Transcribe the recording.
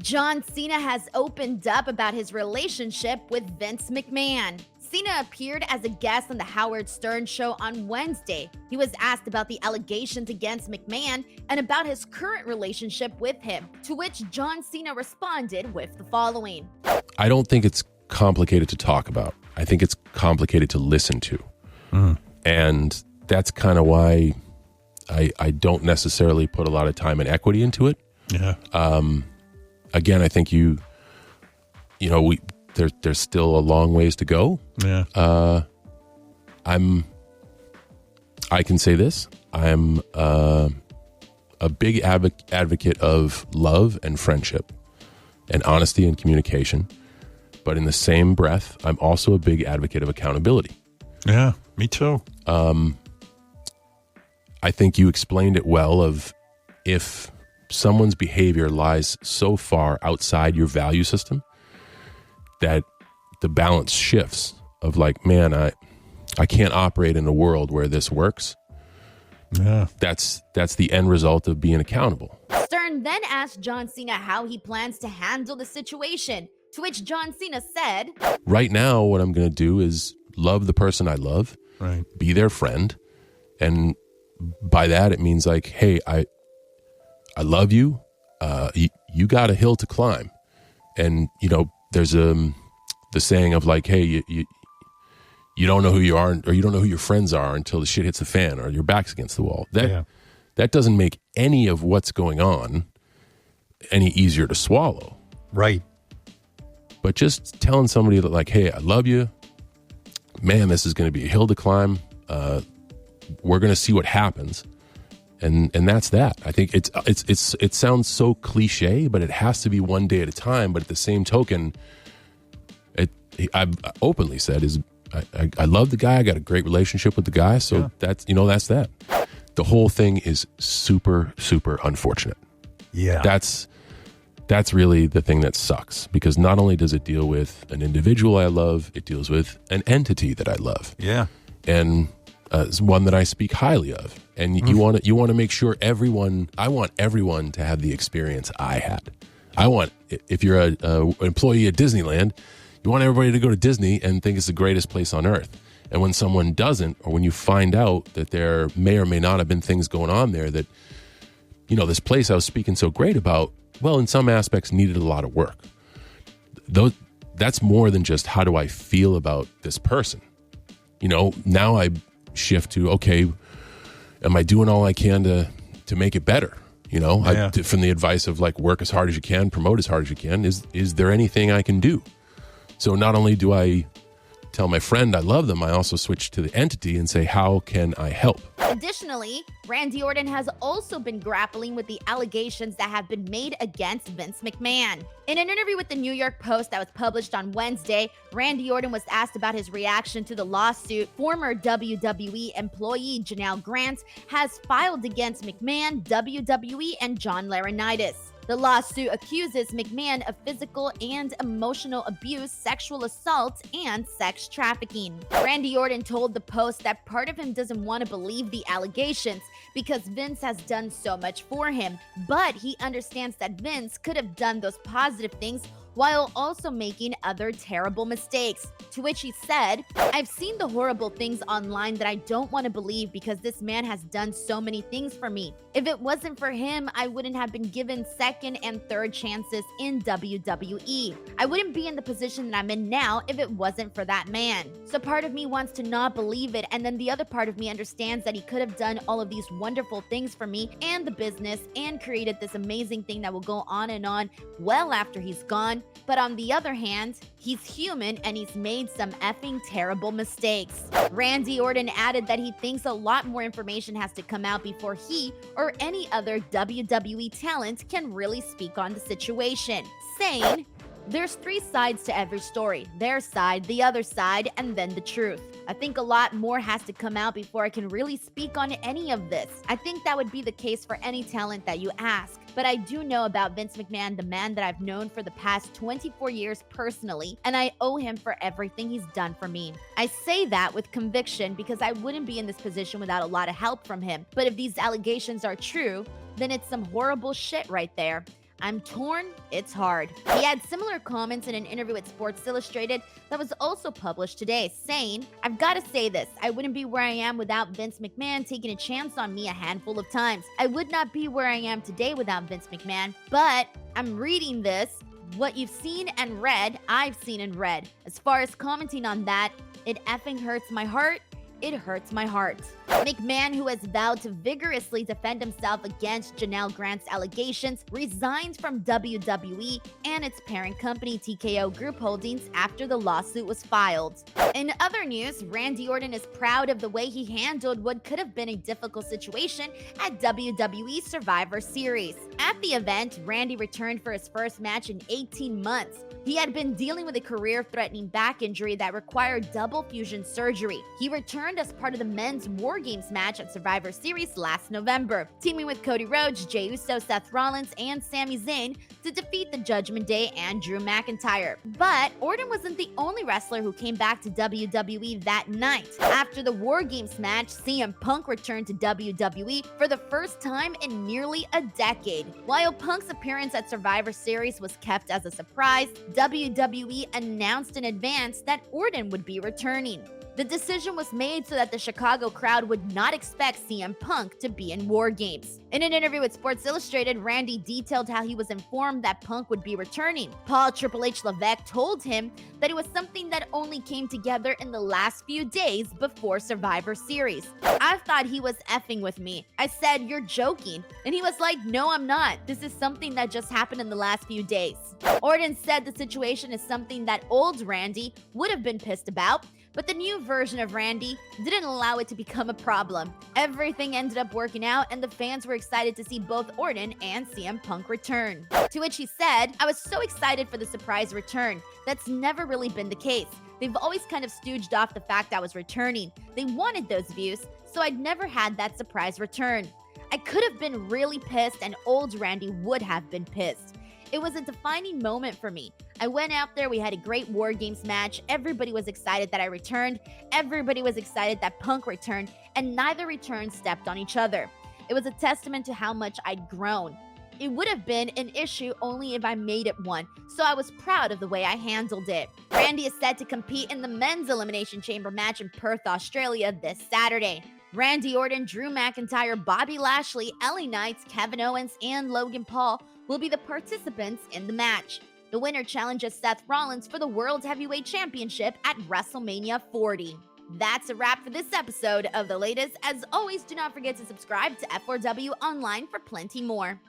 John Cena has opened up about his relationship with Vince McMahon. Cena appeared as a guest on the Howard Stern show on Wednesday. He was asked about the allegations against McMahon and about his current relationship with him, to which John Cena responded with the following. I don't think it's complicated to talk about. I think it's complicated to listen to. And that's kind of why I don't necessarily put a lot of time and equity into it. Yeah. Again, I think there's still a long ways to go. Yeah. I can say this. I'm a big advocate of love and friendship and honesty and communication. But in the same breath, I'm also a big advocate of accountability. Yeah, me too. I think you explained it well of if someone's behavior lies so far outside your value system that the balance shifts of like, man, I can't operate in a world where this works. Yeah. That's the end result of being accountable. Stern then asked John Cena how he plans to handle the situation, to which John Cena said, Right now, what I'm going to do is love the person I love, Right. be their friend. And by that, it means like, hey, I love you. You got a hill to climb. And, there's the saying of like, hey, you don't know who you are or you don't know who your friends are until the shit hits the fan or your back's against the wall. That doesn't make any of what's going on any easier to swallow. Right. But just telling somebody that like, hey, I love you. Man, this is going to be a hill to climb. We're going to see what happens. And that's that. I think it sounds so cliche, but it has to be one day at a time. But at the same token, I've openly said is I love the guy. I got a great relationship with the guy. So that's that. The whole thing is super, super unfortunate. Yeah. That's really the thing that sucks, because not only does it deal with an individual I love, it deals with an entity that I love. Yeah. And it's one that I speak highly of. And you want to make sure I want everyone to have the experience I had. If you're an employee at Disneyland, you want everybody to go to Disney and think it's the greatest place on earth. And when someone doesn't, or when you find out that there may or may not have been things going on there that, this place I was speaking so great about, well, in some aspects needed a lot of work. That's more than just how do I feel about this person. Now I shift to, okay, am I doing all I can to make it better? From the advice of like, work as hard as you can, promote as hard as you can. Is there anything I can do? So not only do I tell my friend I love them, I also switch to the entity and say, how can I help? Additionally, Randy Orton has also been grappling with the allegations that have been made against Vince McMahon. In an interview with the New York Post that was published on Wednesday, Randy Orton was asked about his reaction to the lawsuit former WWE employee Janelle Grant has filed against McMahon, WWE, and John Laurinaitis. The lawsuit accuses McMahon of physical and emotional abuse, sexual assault, and sex trafficking. Randy Orton told the Post that part of him doesn't want to believe the allegations because Vince has done so much for him, but he understands that Vince could have done those positive things while also making other terrible mistakes. To which he said, I've seen the horrible things online that I don't want to believe because this man has done so many things for me. If it wasn't for him, I wouldn't have been given second and third chances in WWE. I wouldn't be in the position that I'm in now if it wasn't for that man. So part of me wants to not believe it, and then the other part of me understands that he could have done all of these wonderful things for me and the business and created this amazing thing that will go on and on well after he's gone. But on the other hand, he's human and he's made some effing terrible mistakes. Randy Orton added that he thinks a lot more information has to come out before he or any other WWE talent can really speak on the situation, saying, there's three sides to every story. Their side, the other side, and then the truth. I think a lot more has to come out before I can really speak on any of this. I think that would be the case for any talent that you ask. But I do know about Vince McMahon, the man that I've known for the past 24 years personally, and I owe him for everything he's done for me. I say that with conviction because I wouldn't be in this position without a lot of help from him. But if these allegations are true, then it's some horrible shit right there. I'm torn, it's hard. He had similar comments in an interview with Sports Illustrated that was also published today, saying, I've got to say this, I wouldn't be where I am without Vince McMahon taking a chance on me a handful of times. I would not be where I am today without Vince McMahon, but I'm reading this. What you've seen and read, I've seen and read. As far as commenting on that, it effing hurts my heart. It hurts my heart. McMahon, who has vowed to vigorously defend himself against Janelle Grant's allegations, resigned from WWE and its parent company TKO Group Holdings after the lawsuit was filed. In other news, Randy Orton is proud of the way he handled what could have been a difficult situation at WWE Survivor Series. At the event, Randy returned for his first match in 18 months. He had been dealing with a career-threatening back injury that required double fusion surgery. He returned as part of the men's War Games match at Survivor Series last November, teaming with Cody Rhodes, Jey Uso, Seth Rollins, and Sami Zayn to defeat the Judgment Day and Drew McIntyre. But Orton wasn't the only wrestler who came back to WWE that night. After the War Games match, CM Punk returned to WWE for the first time in nearly a decade. While Punk's appearance at Survivor Series was kept as a surprise, WWE announced in advance that Orton would be returning. The decision was made so that the Chicago crowd would not expect CM Punk to be in War Games. In an interview with Sports Illustrated, Randy detailed how he was informed that Punk would be returning. Paul Triple H Levesque told him that it was something that only came together in the last few days before Survivor Series. I thought he was effing with me. I said, "You're joking." And he was like, "No, I'm not. This is something that just happened in the last few days." Orton said the situation is something that old Randy would have been pissed about, but the new version of Randy didn't allow it to become a problem. Everything ended up working out, and the fans were excited to see both Orton and CM Punk return. To which he said, "I was so excited for the surprise return. That's never really been the case. They've always kind of stooged off the fact I was returning. They wanted those views, so I'd never had that surprise return. I could have been really pissed, and old Randy would have been pissed. It was a defining moment for me. I went out there, we had a great War Games match, everybody was excited that I returned, everybody was excited that Punk returned, and neither return stepped on each other. It was a testament to how much I'd grown. It would have been an issue only if I made it one, so I was proud of the way I handled it." Randy is set to compete in the men's Elimination Chamber match in Perth, Australia this Saturday. Randy Orton, Drew McIntyre, Bobby Lashley, LA Knight, Kevin Owens, and Logan Paul will be the participants in the match. The winner challenges Seth Rollins for the World Heavyweight Championship at WrestleMania 40. That's a wrap for this episode of The Latest. As always, do not forget to subscribe to F4W Online for plenty more.